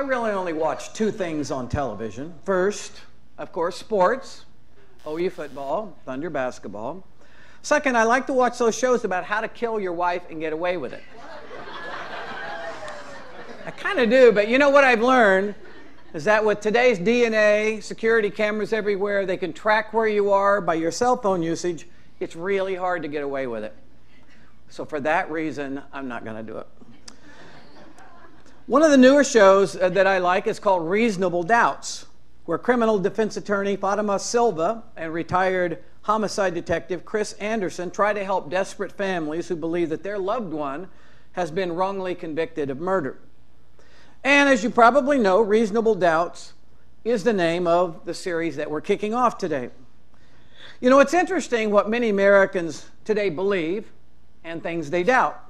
I really only watch two things on television. First, of course, sports, OU football, Thunder basketball. Second, I like to watch those shows about how to kill your wife and get away with it. I kind of do, but you know what I've learned is that with today's DNA, security cameras everywhere, they can track where you are by your cell phone usage. It's really hard to get away with it. So for that reason, I'm not going to do it. One of the newer shows that I like is called Reasonable Doubts, where criminal defense attorney Fatima Silva and retired homicide detective Chris Anderson try to help desperate families who believe that their loved one has been wrongly convicted of murder. And as you probably know, Reasonable Doubts is the name of the series that we're kicking off today. You know, it's interesting what many Americans today believe and things they doubt.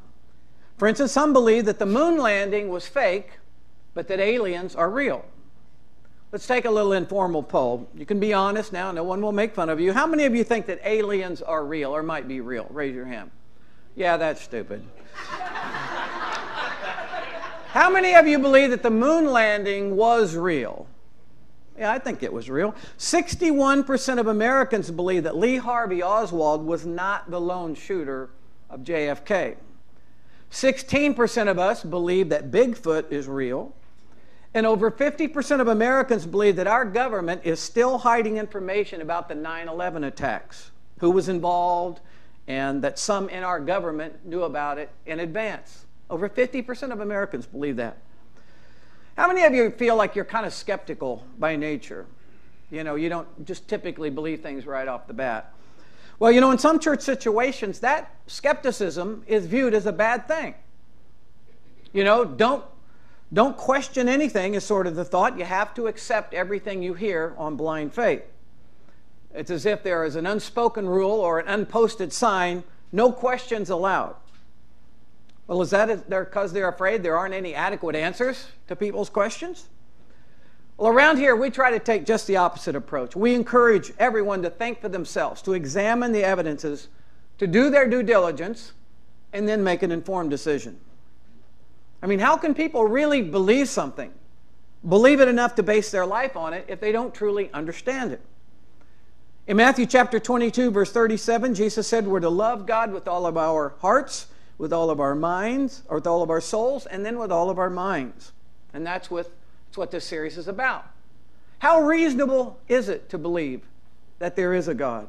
For instance, some believe that the moon landing was fake, but that aliens are real. Let's take a little informal poll. You can be honest now, no one will make fun of you. How many of you think that aliens are real or might be real? Raise your hand. Yeah, that's stupid. How many of you believe that the moon landing was real? Yeah, I think it was real. 61% of Americans believe that Lee Harvey Oswald was not the lone shooter of JFK. 16% of us believe that Bigfoot is real. And over 50% of Americans believe that our government is still hiding information about the 9/11 attacks, who was involved, and that some in our government knew about it in advance. Over 50% of Americans believe that. How many of you feel like you're kind of skeptical by nature? You know, you don't just typically believe things right off the bat. Well, you know, in some church situations, that skepticism is viewed as a bad thing. You know, don't question anything is sort of the thought. You have to accept everything you hear on blind faith. It's as if there is an unspoken rule or an unposted sign, no questions allowed. Well, is that because they're afraid there aren't any adequate answers to people's questions? Well, around here, we try to take just the opposite approach. We encourage everyone to think for themselves, to examine the evidences, to do their due diligence, and then make an informed decision. I mean, how can people really believe something, believe it enough to base their life on it, if they don't truly understand it? In Matthew chapter 22, verse 37, Jesus said we're to love God with all of our hearts, with all of our minds, or with all of our souls, and then with all of our minds. And that's what this series is about. How reasonable is it to believe that there is a God?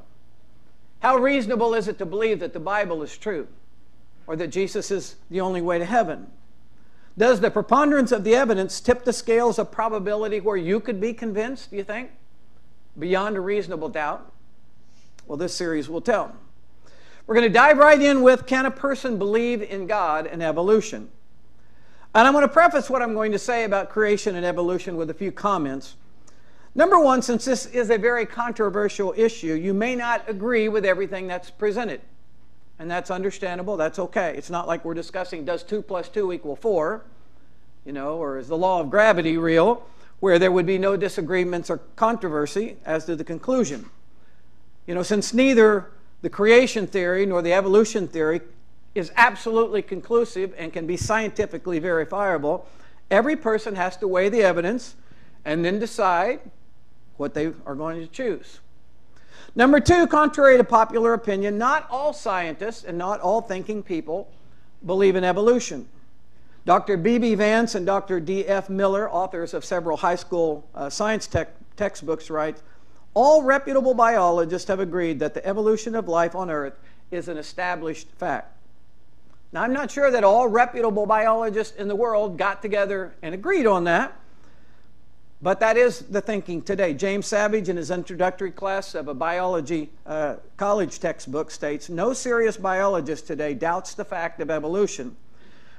How reasonable is it to believe that the Bible is true, or that Jesus is the only way to heaven? Does the preponderance of the evidence tip the scales of probability where you could be convinced, do you think, beyond a reasonable doubt? Well, this series will tell. We're going to dive right in with, can a person believe in God and evolution? And I'm going to preface what I'm going to say about creation and evolution with a few comments. Number one, since this is a very controversial issue, you may not agree with everything that's presented. And that's understandable. That's okay. It's not like we're discussing, does 2 + 2 = 4? You know, or is the law of gravity real, where there would be no disagreements or controversy as to the conclusion. You know, since neither the creation theory nor the evolution theory is absolutely conclusive and can be scientifically verifiable, every person has to weigh the evidence and then decide what they are going to choose. Number two, contrary to popular opinion, not all scientists and not all thinking people believe in evolution. Dr. B.B. Vance and Dr. D.F. Miller, authors of several high school science textbooks, write, all reputable biologists have agreed that the evolution of life on Earth is an established fact. Now, I'm not sure that all reputable biologists in the world got together and agreed on that, but that is the thinking today. James Savage, in his introductory class of a biology college textbook, states, no serious biologist today doubts the fact of evolution.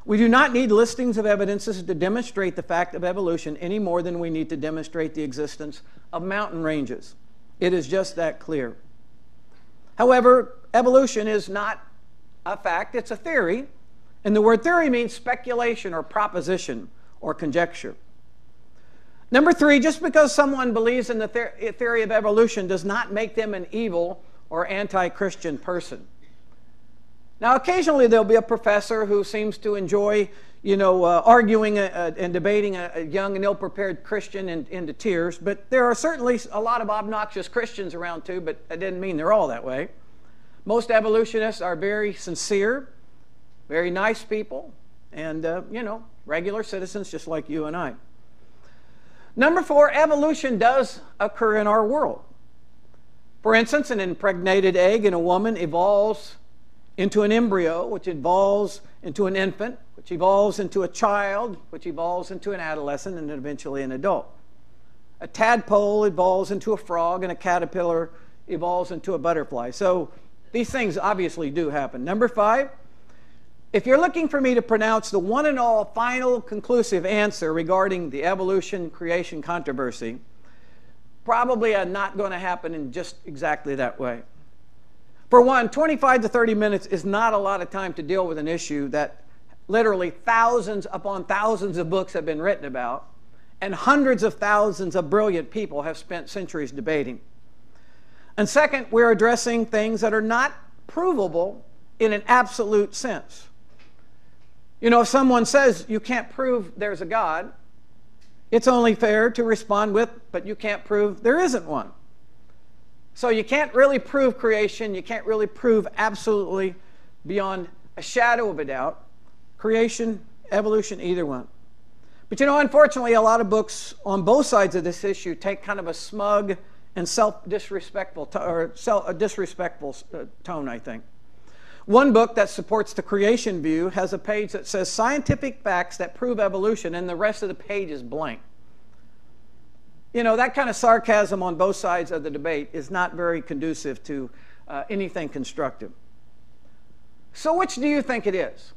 We do not need listings of evidences to demonstrate the fact of evolution any more than we need to demonstrate the existence of mountain ranges. It is just that clear. However, evolution is not a fact, it's a theory. And the word theory means speculation or proposition or conjecture. Number three, just because someone believes in the theory of evolution does not make them an evil or anti-Christian person. Now, occasionally there'll be a professor who seems to enjoy arguing and debating a young and ill-prepared Christian into tears. But there are certainly a lot of obnoxious Christians around too, but that didn't mean they're all that way. Most evolutionists are very sincere, very nice people, and, regular citizens just like you and I. Number 4, evolution does occur in our world. For instance, an impregnated egg in a woman evolves into an embryo, which evolves into an infant, which evolves into a child, which evolves into an adolescent, and eventually an adult. A tadpole evolves into a frog, and a caterpillar evolves into a butterfly. So these things obviously do happen. Number 5, if you're looking for me to pronounce the one and all final conclusive answer regarding the evolution-creation controversy, probably not going to happen in just exactly that way. For one, 25 to 30 minutes is not a lot of time to deal with an issue that literally thousands upon thousands of books have been written about, and hundreds of thousands of brilliant people have spent centuries debating. And second, we're addressing things that are not provable in an absolute sense. If someone says you can't prove there's a God, it's only fair to respond with, but you can't prove there isn't one. So you can't really prove creation. You can't really prove absolutely beyond a shadow of a doubt creation, evolution, either one. But unfortunately, a lot of books on both sides of this issue take kind of a smug and disrespectful tone, I think. One book that supports the creation view has a page that says scientific facts that prove evolution, and the rest of the page is blank. That kind of sarcasm on both sides of the debate is not very conducive to anything constructive. So which do you think it is?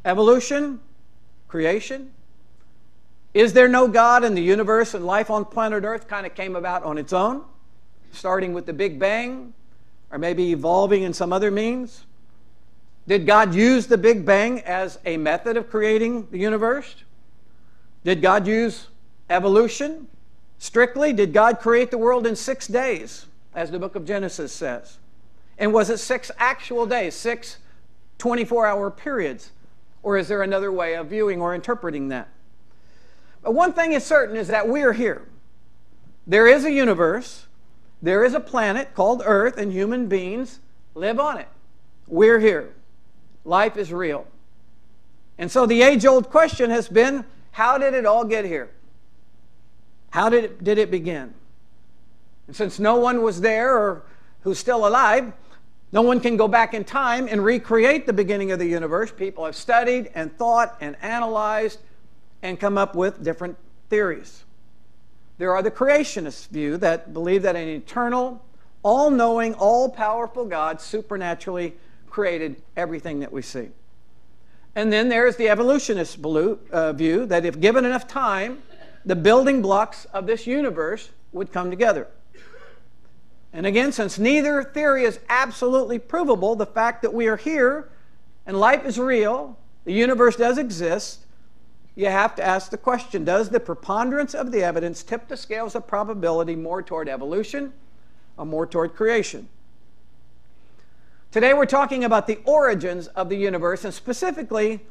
Evolution? Creation? Is there no God in the universe, and life on planet Earth kind of came about on its own, starting with the Big Bang, or maybe evolving in some other means? Did God use the Big Bang as a method of creating the universe? Did God use evolution? Strictly, did God create the world in 6 days, as the book of Genesis says? And was it 6 actual days, 6 24-hour periods? Or is there another way of viewing or interpreting that? But one thing is certain is that we are here. There is a universe. There is a planet called Earth, and human beings live on it. We're here. Life is real. And so the age-old question has been, how did it all get here? How did it begin? And since no one was there or who's still alive, no one can go back in time and recreate the beginning of the universe. People have studied and thought and analyzed and come up with different theories. There are the creationist view that believe that an eternal, all-knowing, all-powerful God supernaturally created everything that we see. And then there's the evolutionist view that if given enough time, the building blocks of this universe would come together. And again, since neither theory is absolutely provable, the fact that we are here and life is real, the universe does exist, you have to ask the question, does the preponderance of the evidence tip the scales of probability more toward evolution or more toward creation? Today we're talking about the origins of the universe, and specifically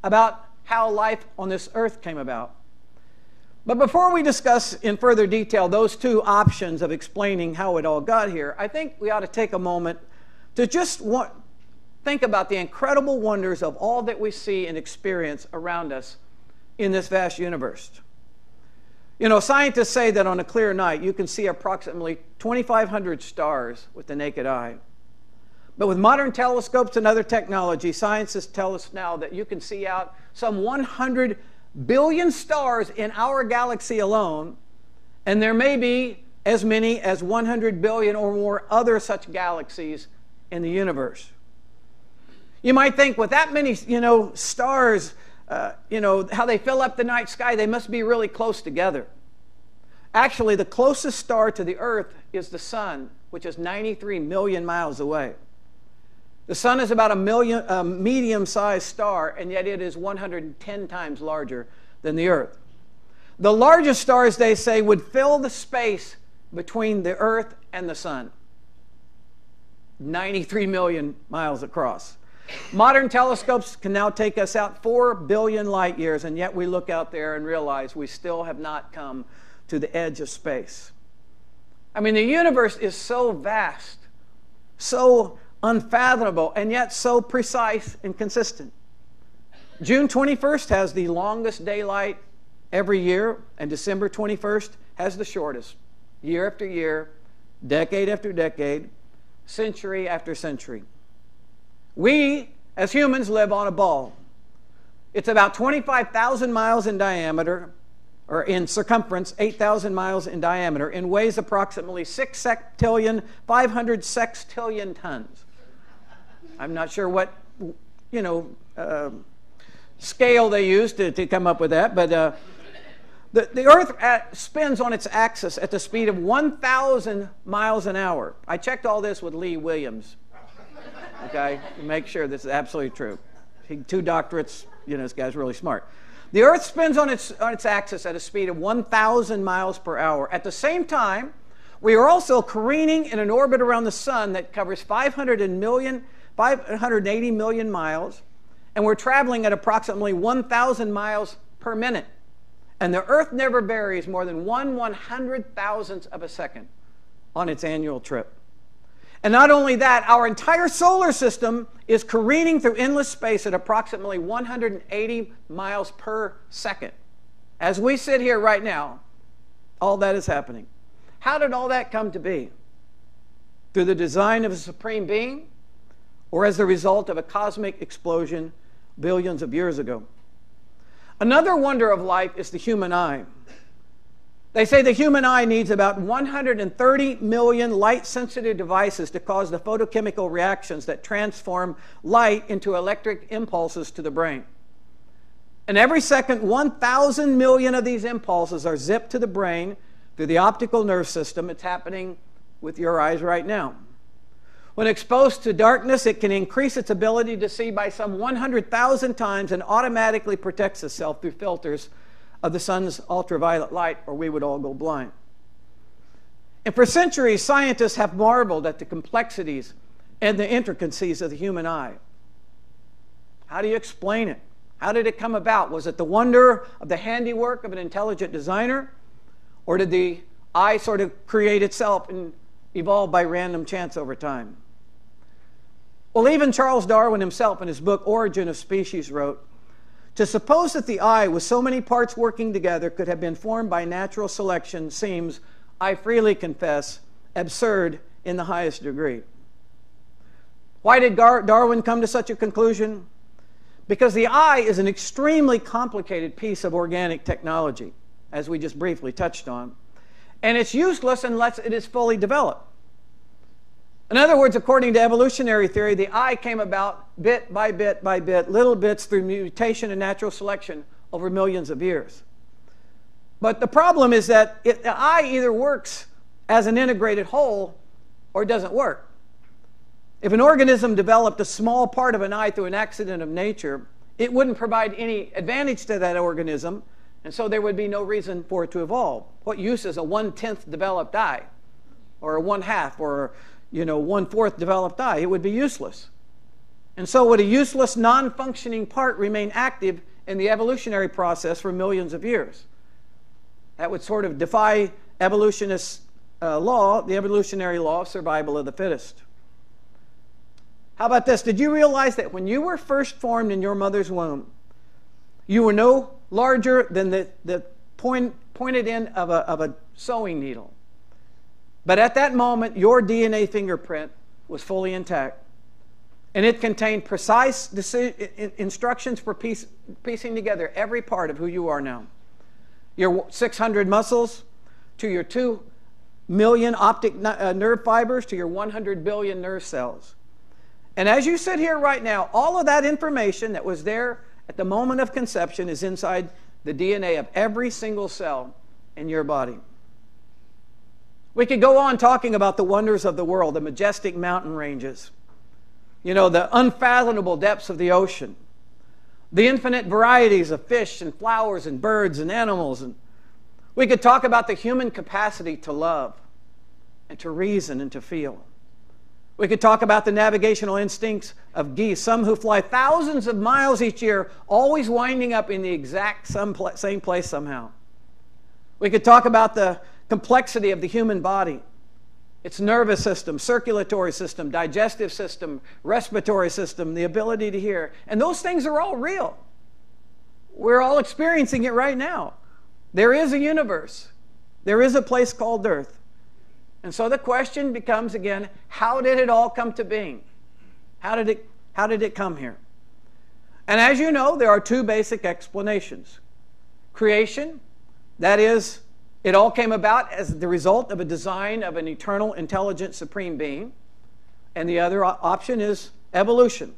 about how life on this earth came about. But before we discuss in further detail those two options of explaining how it all got here, I think we ought to take a moment to just think about the incredible wonders of all that we see and experience around us in this vast universe. Scientists say that on a clear night you can see approximately 2,500 stars with the naked eye. But with modern telescopes and other technology, scientists tell us now that you can see out some 100 billion stars in our galaxy alone, and there may be as many as 100 billion or more other such galaxies in the universe. You might think, with that many, stars, how they fill up the night sky, they must be really close together. Actually, the closest star to the Earth is the Sun, which is 93 million miles away. The Sun is about a medium-sized star, and yet it is 110 times larger than the Earth. The largest stars, they say, would fill the space between the Earth and the Sun. 93 million miles across. Modern telescopes can now take us out 4 billion light years, and yet we look out there and realize we still have not come to the edge of space. I mean, the universe is so vast, so unfathomable, and yet so precise and consistent. June 21st has the longest daylight every year, and December 21st has the shortest, year after year, decade after decade, century after century. We, as humans, live on a ball. It's about 25,000 miles in diameter, or in circumference, 8,000 miles in diameter, and weighs approximately 6 septillion, 500 sextillion tons. I'm not sure what, scale they used to come up with that, but the Earth spins on its axis at the speed of 1,000 miles an hour. I checked all this with Lee Williams, okay, to make sure this is absolutely true. 2 doctorates, this guy's really smart. The Earth spins on its axis at a speed of 1,000 miles per hour. At the same time, we are also careening in an orbit around the sun that covers 580 million miles, and we're traveling at approximately 1,000 miles per minute. And the Earth never varies more than 1/100,000th of a second on its annual trip. And not only that, our entire solar system is careening through endless space at approximately 180 miles per second. As we sit here right now, all that is happening. How did all that come to be? Through the design of a supreme being, or as the result of a cosmic explosion billions of years ago? Another wonder of life is the human eye. They say the human eye needs about 130 million light-sensitive devices to cause the photochemical reactions that transform light into electric impulses to the brain. And every second, 1,000 million of these impulses are zipped to the brain through the optical nerve system. It's happening with your eyes right now. When exposed to darkness, it can increase its ability to see by some 100,000 times and automatically protects itself through filters of the sun's ultraviolet light, or we would all go blind. And for centuries, scientists have marveled at the complexities and the intricacies of the human eye. How do you explain it? How did it come about? Was it the wonder of the handiwork of an intelligent designer? Or did the eye sort of create itself and evolve by random chance over time? Well, even Charles Darwin himself in his book Origin of Species wrote, "To suppose that the eye, with so many parts working together, could have been formed by natural selection seems, I freely confess, absurd in the highest degree." Why did Darwin come to such a conclusion? Because the eye is an extremely complicated piece of organic technology, as we just briefly touched on, and it's useless unless it is fully developed. In other words, according to evolutionary theory, the eye came about bit by bit by bit, little bits through mutation and natural selection over millions of years. But the problem is that the eye either works as an integrated whole or it doesn't work. If an organism developed a small part of an eye through an accident of nature, it wouldn't provide any advantage to that organism, and so there would be no reason for it to evolve. What use is a 1/10 developed eye, or a 1/2, or 1/4 developed eye? It would be useless. And so would a useless, non-functioning part remain active in the evolutionary process for millions of years? That would sort of defy evolutionist law, the evolutionary law of survival of the fittest. How about this? Did you realize that when you were first formed in your mother's womb, you were no larger than the pointed end of a sewing needle? But at that moment, your DNA fingerprint was fully intact. And it contained precise instructions for piecing together every part of who you are now. Your 600 muscles, to your 2 million optic nerve fibers, to your 100 billion nerve cells. And as you sit here right now, all of that information that was there at the moment of conception is inside the DNA of every single cell in your body. We could go on talking about the wonders of the world, the majestic mountain ranges, the unfathomable depths of the ocean, the infinite varieties of fish and flowers and birds and animals. And we could talk about the human capacity to love and to reason and to feel. We could talk about the navigational instincts of geese, some who fly thousands of miles each year, always winding up in the exact same place somehow. We could talk about the complexity of the human body, its nervous system, circulatory system, digestive system, respiratory system, the ability to hear. And those things are all real. We're all experiencing it right now. There is a universe. There is a place called Earth. And so the question becomes again, how did it all come to being? How did it come here? And as you know, there are two basic explanations. Creation, that is, it all came about as the result of a design of an eternal, intelligent, supreme being. And the other option is evolution,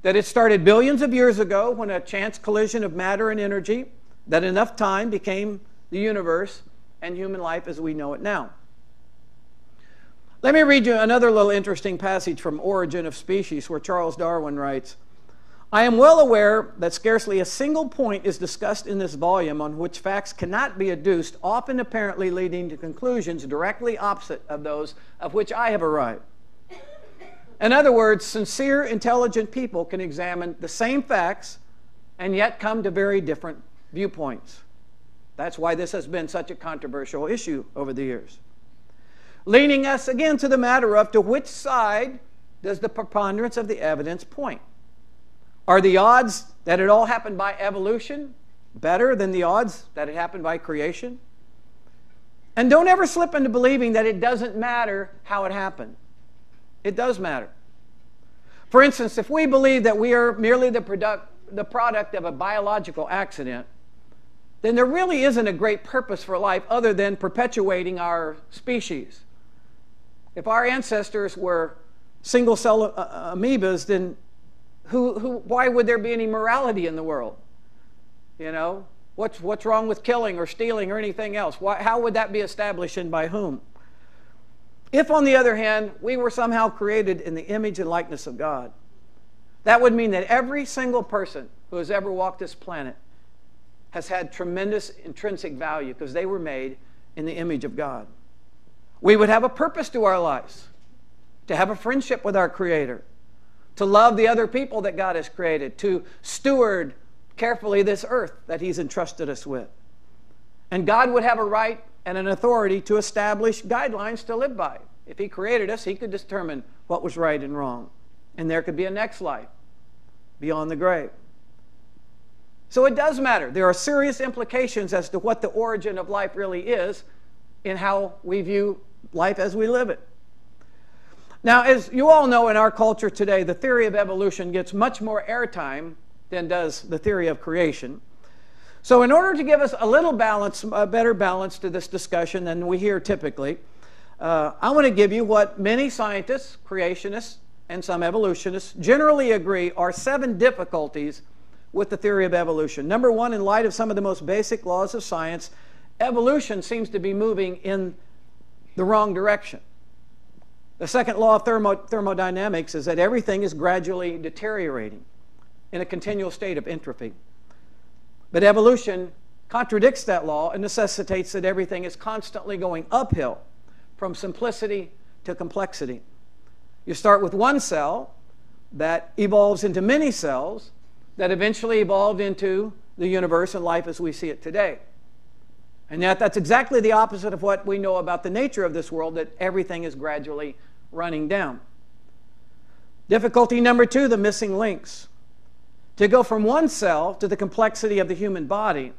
that it started billions of years ago when a chance collision of matter and energy, that enough time became the universe and human life as we know it now. Let me read you another little interesting passage from Origin of Species, where Charles Darwin writes, I am well aware that scarcely a single point is discussed in this volume on which facts cannot be adduced, often apparently leading to conclusions directly opposite of those of which I have arrived. In other words, sincere, intelligent people can examine the same facts and yet come to very different viewpoints. That's why this has been such a controversial issue over the years. Leading us again to the matter of to which side does the preponderance of the evidence point? Are the odds that it all happened by evolution better than the odds that it happened by creation? And don't ever slip into believing that it doesn't matter how it happened. It does matter. For instance, if we believe that we are merely the product of a biological accident, then there really isn't a great purpose for life other than perpetuating our species. If our ancestors were single-cell amoebas, then why would there be any morality in the world? You know, what's wrong with killing or stealing or anything else? How would that be established and by whom? If, on the other hand, we were somehow created in the image and likeness of God, that would mean that every single person who has ever walked this planet has had tremendous intrinsic value because they were made in the image of God. We would have a purpose to our lives, to have a friendship with our Creator, to love the other people that God has created, to steward carefully this earth that He's entrusted us with. And God would have a right and an authority to establish guidelines to live by. If He created us, He could determine what was right and wrong. And there could be a next life beyond the grave. So it does matter. There are serious implications as to what the origin of life really is in how we view life as we live it. Now, as you all know, in our culture today, the theory of evolution gets much more airtime than does the theory of creation. So in order to give us a little balance, a better balance to this discussion than we hear typically, I want to give you what many scientists, creationists, and some evolutionists generally agree are 7 difficulties with the theory of evolution. Number one, in light of some of the most basic laws of science, evolution seems to be moving in the wrong direction. The second law of thermodynamics is that everything is gradually deteriorating in a continual state of entropy. But evolution contradicts that law and necessitates that everything is constantly going uphill from simplicity to complexity. You start with one cell that evolves into many cells that eventually evolved into the universe and life as we see it today. And yet that's exactly the opposite of what we know about the nature of this world, that everything is gradually running down. Difficulty number 2, the missing links. To go from one cell to the complexity of the human body,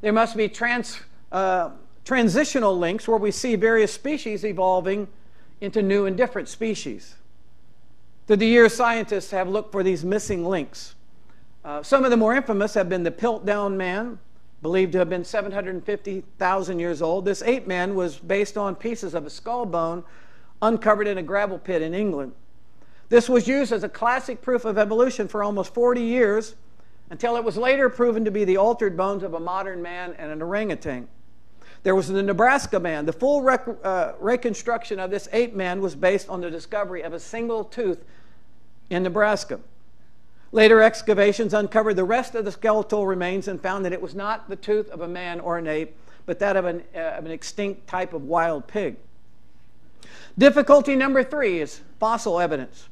there must be transitional links where we see various species evolving into new and different species. Through the years, scientists have looked for these missing links. Some of the more infamous have been the Piltdown man, believed to have been 750,000 years old. This ape man was based on pieces of a skull bone uncovered in a gravel pit in England. This was used as a classic proof of evolution for almost 40 years until it was later proven to be the altered bones of a modern man and an orangutan. There was the Nebraska man. The full reconstruction of this ape man was based on the discovery of a single tooth in Nebraska. Later excavations uncovered the rest of the skeletal remains and found that it was not the tooth of a man or an ape, but that of an extinct type of wild pig. Difficulty number 3 is fossil evidence.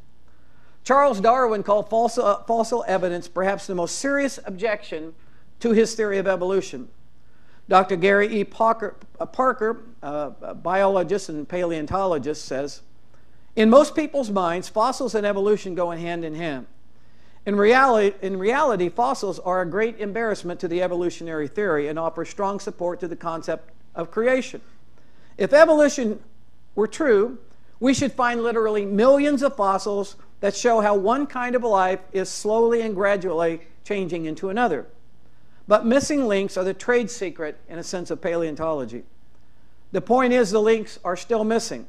Charles Darwin called fossil evidence perhaps the most serious objection to his theory of evolution. Dr. Gary E. Parker, a biologist and paleontologist, says, "In most people's minds, fossils and evolution go hand in hand. In reality, fossils are a great embarrassment to the evolutionary theory and offer strong support to the concept of creation. If evolution were true, we should find literally millions of fossils that show how one kind of life is slowly and gradually changing into another. But missing links are the trade secret, in a sense, of paleontology. The point is, the links are still missing.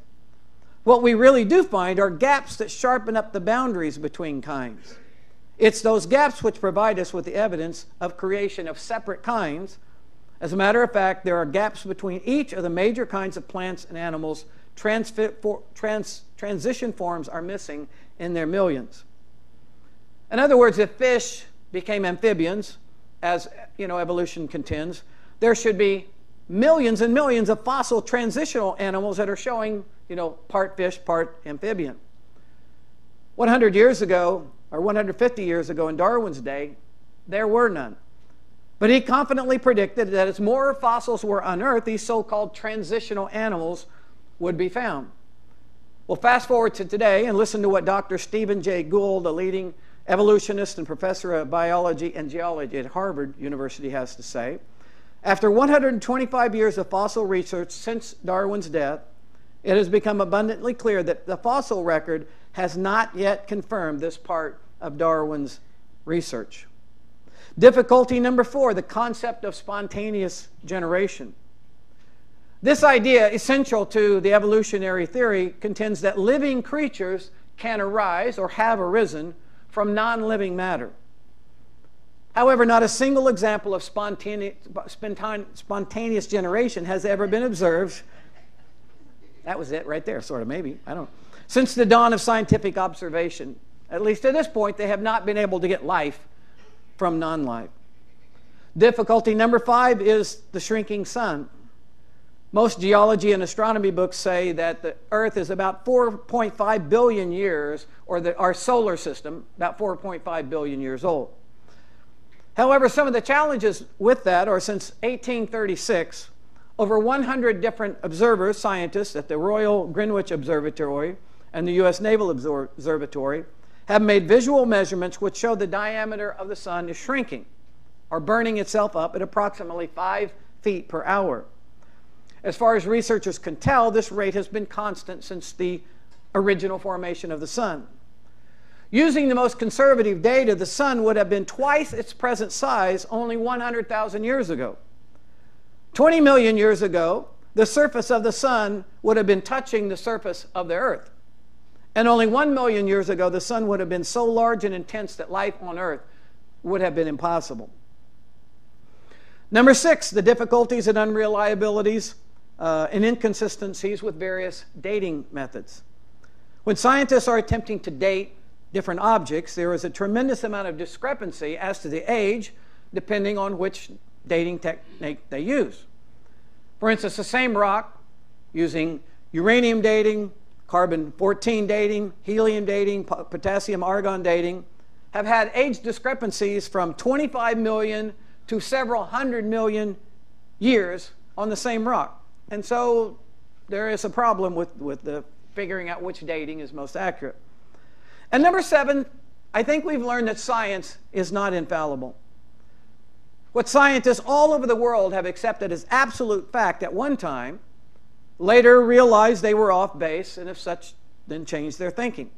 What we really do find are gaps that sharpen up the boundaries between kinds. It's those gaps which provide us with the evidence of creation of separate kinds. As a matter of fact, there are gaps between each of the major kinds of plants and animals. Transition forms are missing in their millions." In other words, if fish became amphibians, as evolution contends, there should be millions and millions of fossil transitional animals that are showing, part fish, part amphibian. 100 years ago, or 150 years ago in Darwin's day, there were none. But he confidently predicted that as more fossils were unearthed, these so-called transitional animals would be found. Well, fast forward to today and listen to what Dr. Stephen Jay Gould, a leading evolutionist and professor of biology and geology at Harvard University, has to say. After 125 years of fossil research since Darwin's death, it has become abundantly clear that the fossil record has not yet confirmed this part of Darwin's research. Difficulty number 4, the concept of spontaneous generation. This idea, essential to the evolutionary theory, contends that living creatures can arise or have arisen from non-living matter. However, not a single example of spontaneous generation has ever been observed. That was it right there, sort of, maybe. I don't know. Since the dawn of scientific observation, at least to this point, they have not been able to get life from non-life. Difficulty number 5 is the shrinking sun. Most geology and astronomy books say that the Earth is about 4.5 billion years, or our solar system, about 4.5 billion years old. However, some of the challenges with that are, since 1836, over 100 different observers, scientists at the Royal Greenwich Observatory and the U.S. Naval Observatory, have made visual measurements which show the diameter of the sun is shrinking, or burning itself up at approximately 5 feet per hour. As far as researchers can tell, this rate has been constant since the original formation of the sun. Using the most conservative data, the sun would have been twice its present size only 100,000 years ago. 20 million years ago, the surface of the sun would have been touching the surface of the Earth. And only 1 million years ago, the sun would have been so large and intense that life on Earth would have been impossible. Number 6, the difficulties and unreliabilities and inconsistencies with various dating methods. When scientists are attempting to date different objects, there is a tremendous amount of discrepancy as to the age, depending on which dating technique they use. For instance, the same rock, using uranium dating, carbon-14 dating, helium dating, potassium-argon dating, have had age discrepancies from 25 million to several hundred million years on the same rock. And so there is a problem with the figuring out which dating is most accurate. And number 7, I think we've learned that science is not infallible. What scientists all over the world have accepted as absolute fact at one time, later realized they were off base, and if such, then changed their thinking.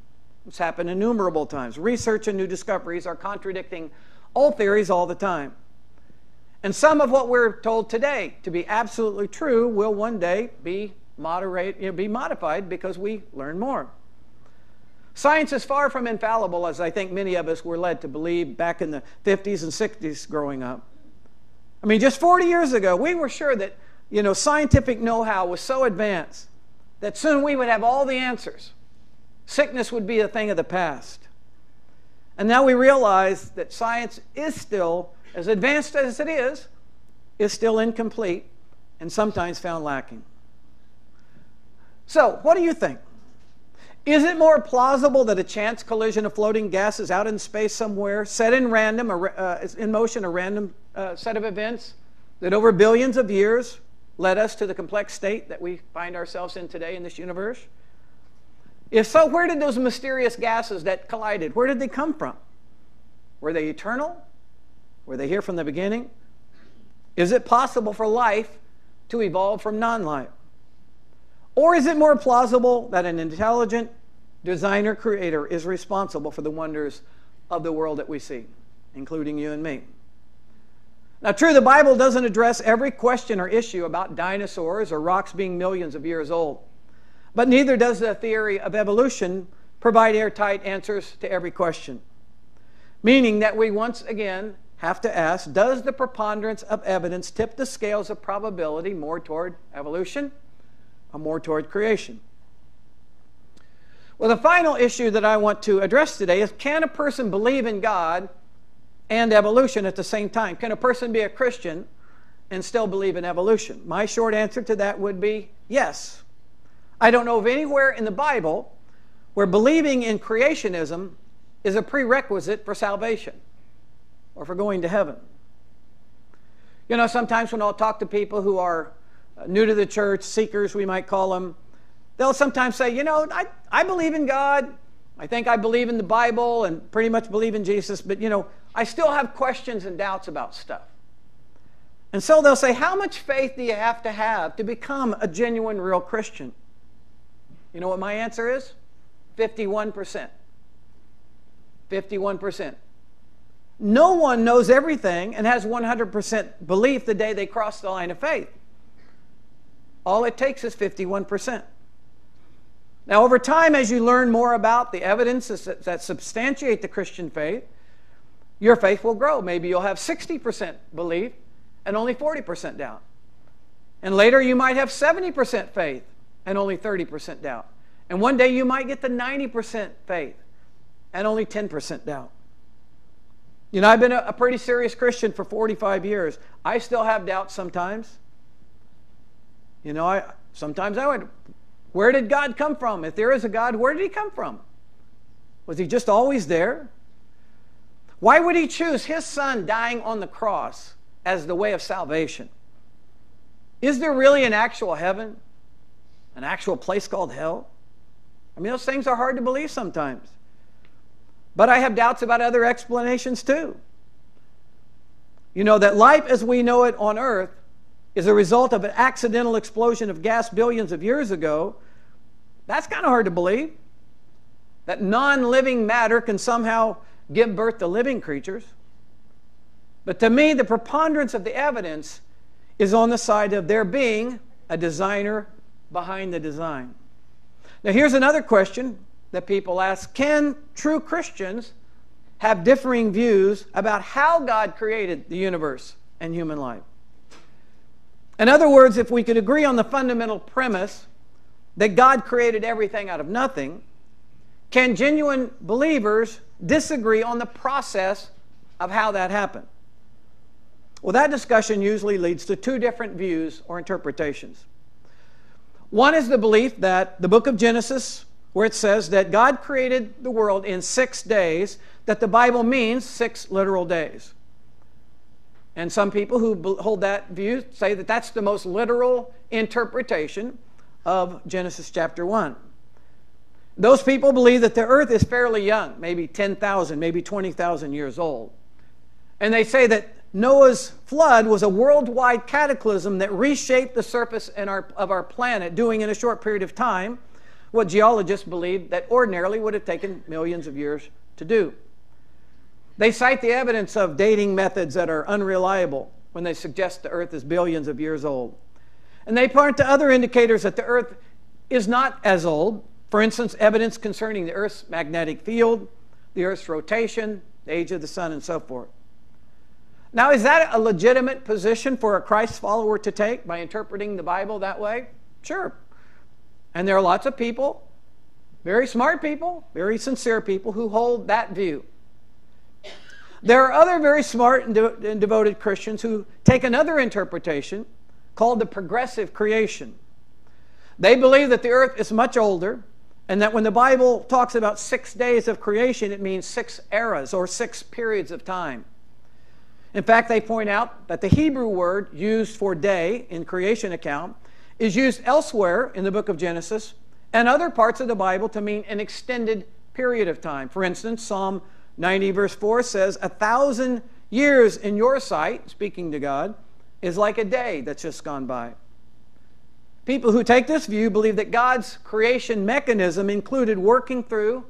It's happened innumerable times. Research and new discoveries are contradicting old theories all the time. And some of what we're told today to be absolutely true will one day be modified because we learn more. Science is far from infallible, as I think many of us were led to believe back in the 50s and 60s growing up. I mean, just 40 years ago, we were sure that scientific know-how was so advanced that soon we would have all the answers. Sickness would be a thing of the past. And now we realize that science is still, as advanced as it is still incomplete and sometimes found lacking. So, what do you think? Is it more plausible that a chance collision of floating gases out in space somewhere set in motion a random set of events that over billions of years led us to the complex state that we find ourselves in today in this universe? If so, where did those mysterious gases that collided, where did they come from? Were they eternal? Were they here from the beginning? Is it possible for life to evolve from non-life? Or is it more plausible that an intelligent designer creator is responsible for the wonders of the world that we see, including you and me? Now, true, the Bible doesn't address every question or issue about dinosaurs or rocks being millions of years old. But neither does the theory of evolution provide airtight answers to every question. Meaning that we once again have to ask, does the preponderance of evidence tip the scales of probability more toward evolution or more toward creation? Well, the final issue that I want to address today is, can a person believe in God and evolution at the same time? Can a person be a Christian and still believe in evolution? My short answer to that would be yes. I don't know of anywhere in the Bible where believing in creationism is a prerequisite for salvation or for going to heaven. You know, sometimes when I'll talk to people who are new to the church, seekers we might call them, they'll sometimes say, you know, I believe in God. I think I believe in the Bible and pretty much believe in Jesus, but, you know, I still have questions and doubts about stuff. And so they'll say, how much faith do you have to become a genuine, real Christian? You know what my answer is? 51%. 51%. No one knows everything and has 100% belief the day they cross the line of faith. All it takes is 51%. Now, over time, as you learn more about the evidences that substantiate the Christian faith, your faith will grow. Maybe you'll have 60% belief and only 40% doubt. And later you might have 70% faith and only 30% doubt. And one day you might get to 90% faith and only 10% doubt. You know, I've been a pretty serious Christian for 45 years. I still have doubts sometimes. You know, sometimes I wonder, where did God come from? If there is a God, where did he come from? Was he just always there? Why would he choose his son dying on the cross as the way of salvation? Is there really an actual heaven? An actual place called hell? I mean, those things are hard to believe sometimes. But I have doubts about other explanations too. You know, that life as we know it on earth is a result of an accidental explosion of gas billions of years ago. That's kind of hard to believe. That non-living matter can somehow give birth to living creatures. But to me, the preponderance of the evidence is on the side of there being a designer behind the design. Now, here's another question that people ask. Can true Christians have differing views about how God created the universe and human life? In other words, if we could agree on the fundamental premise that God created everything out of nothing, can genuine believers disagree on the process of how that happened? Well, that discussion usually leads to two different views or interpretations. One is the belief that the book of Genesis, where it says that God created the world in 6 days, that the Bible means 6 literal days. And some people who hold that view say that that's the most literal interpretation of Genesis chapter 1. Those people believe that the earth is fairly young, maybe 10,000, maybe 20,000 years old. And they say that Noah's flood was a worldwide cataclysm that reshaped the surface of our planet, doing in a short period of time what geologists believe that ordinarily would have taken millions of years to do. They cite the evidence of dating methods that are unreliable when they suggest the earth is billions of years old. And they point to other indicators that the earth is not as old. For instance, evidence concerning the earth's magnetic field, the earth's rotation, the age of the sun, and so forth. Now, is that a legitimate position for a Christ follower to take by interpreting the Bible that way? Sure. And there are lots of people, very smart people, very sincere people who hold that view. There are other very smart and devoted Christians who take another interpretation called the progressive creation. They believe that the earth is much older, and that when the Bible talks about 6 days of creation, it means 6 eras or 6 periods of time. In fact, they point out that the Hebrew word used for day in creation account is used elsewhere in the book of Genesis and other parts of the Bible to mean an extended period of time. For instance, Psalm 90 verse 4 says, 1,000 years in your sight, speaking to God, is like a day that's just gone by. People who take this view believe that God's creation mechanism included working through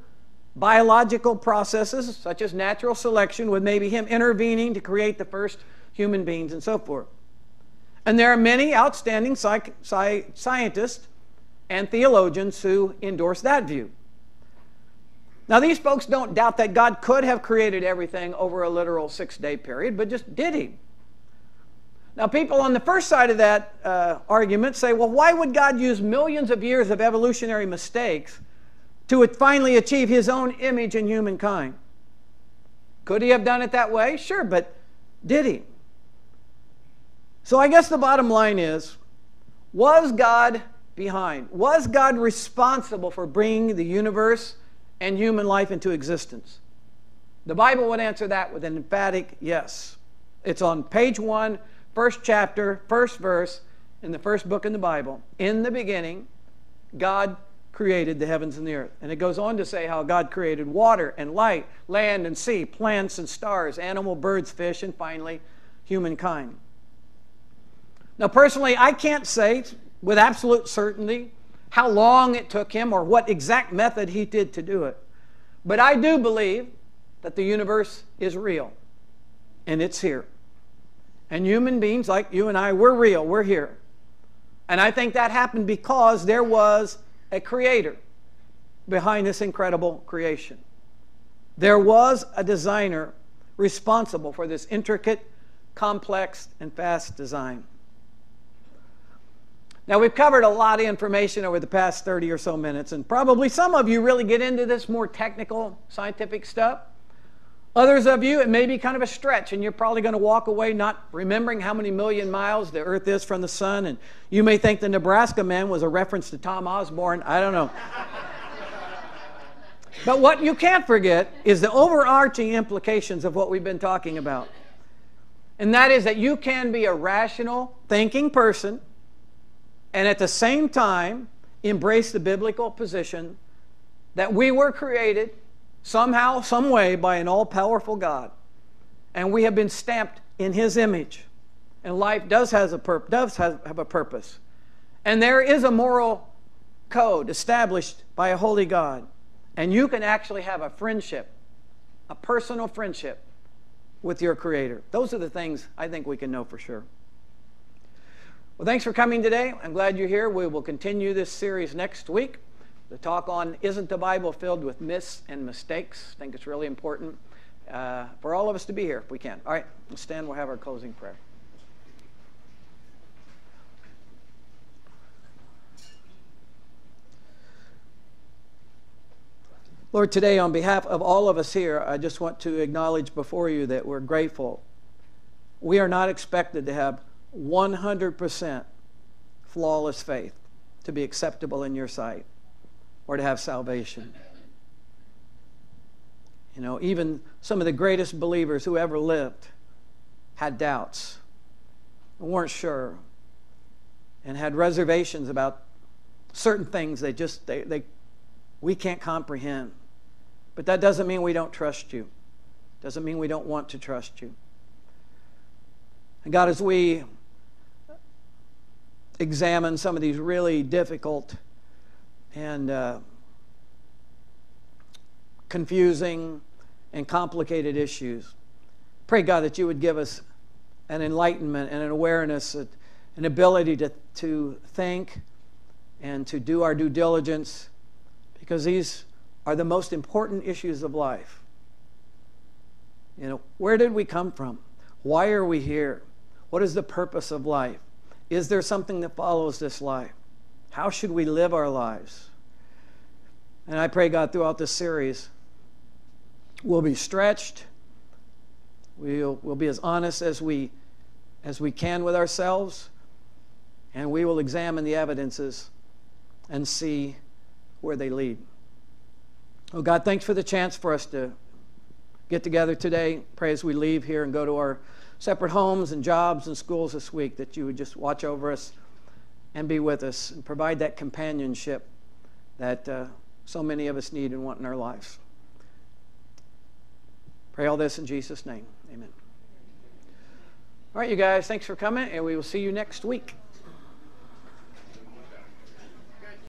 biological processes such as natural selection, with maybe him intervening to create the first human beings and so forth. And there are many outstanding scientists and theologians who endorse that view. Now, these folks don't doubt that God could have created everything over a literal 6-day period, but just did he? Now, people on the first side of that argument say, well, why would God use millions of years of evolutionary mistakes to finally achieve his own image in humankind? Could he have done it that way? Sure, but did he? So I guess the bottom line is, was God behind? Was God responsible for bringing the universe and human life into existence? The Bible would answer that with an emphatic yes. It's on page 1, first chapter, first verse, in the first book in the Bible. In the beginning, God created the heavens and the earth. And it goes on to say how God created water and light, land and sea, plants and stars, animal, birds, fish, and finally, humankind. Now, personally, I can't say with absolute certainty how long it took him or what exact method he did to do it. But I do believe that the universe is real, and it's here. And human beings like you and I, we're real, we're here. And I think that happened because there was a creator behind this incredible creation. There was a designer responsible for this intricate, complex, and fast design. Now, we've covered a lot of information over the past 30 or so minutes, and probably some of you really get into this more technical, scientific stuff. Others of you, it may be kind of a stretch, and you're probably going to walk away not remembering how many million miles the Earth is from the sun, and you may think the Nebraska man was a reference to Tom Osborne. I don't know. But what you can't forget is the overarching implications of what we've been talking about. And that is that you can be a rational, thinking person and at the same time embrace the biblical position that we were created somehow, some way, by an all-powerful God. And we have been stamped in his image. And life does have a purpose. And there is a moral code established by a holy God. And you can actually have a friendship, a personal friendship with your Creator. Those are the things I think we can know for sure. Well, thanks for coming today. I'm glad you're here. We will continue this series next week. The talk on Isn't the Bible Filled with Myths and Mistakes? I think it's really important for all of us to be here if we can. All right, let's stand. We'll have our closing prayer. Lord, today on behalf of all of us here, I just want to acknowledge before you that we're grateful. We are not expected to have 100% flawless faith to be acceptable in your sight or to have salvation. You know, even some of the greatest believers who ever lived had doubts, weren't sure, and had reservations about certain things we can't comprehend. But that doesn't mean we don't trust you. Doesn't mean we don't want to trust you. And God, as we examine some of these really difficult and confusing and complicated issues, pray, God, that you would give us an enlightenment and an awareness, an ability to think and to do our due diligence, because these are the most important issues of life. You know, where did we come from? Why are we here? What is the purpose of life? Is there something that follows this life? How should we live our lives? And I pray, God, throughout this series, we'll be stretched. We'll be as honest as we can with ourselves, and we will examine the evidences and see where they lead. Oh God, thanks for the chance for us to get together today. Pray as we leave here and go to our separate homes and jobs and schools this week that you would just watch over us and be with us and provide that companionship that so many of us need and want in our lives. Pray all this in Jesus' name. Amen. All right, you guys, thanks for coming, and we will see you next week.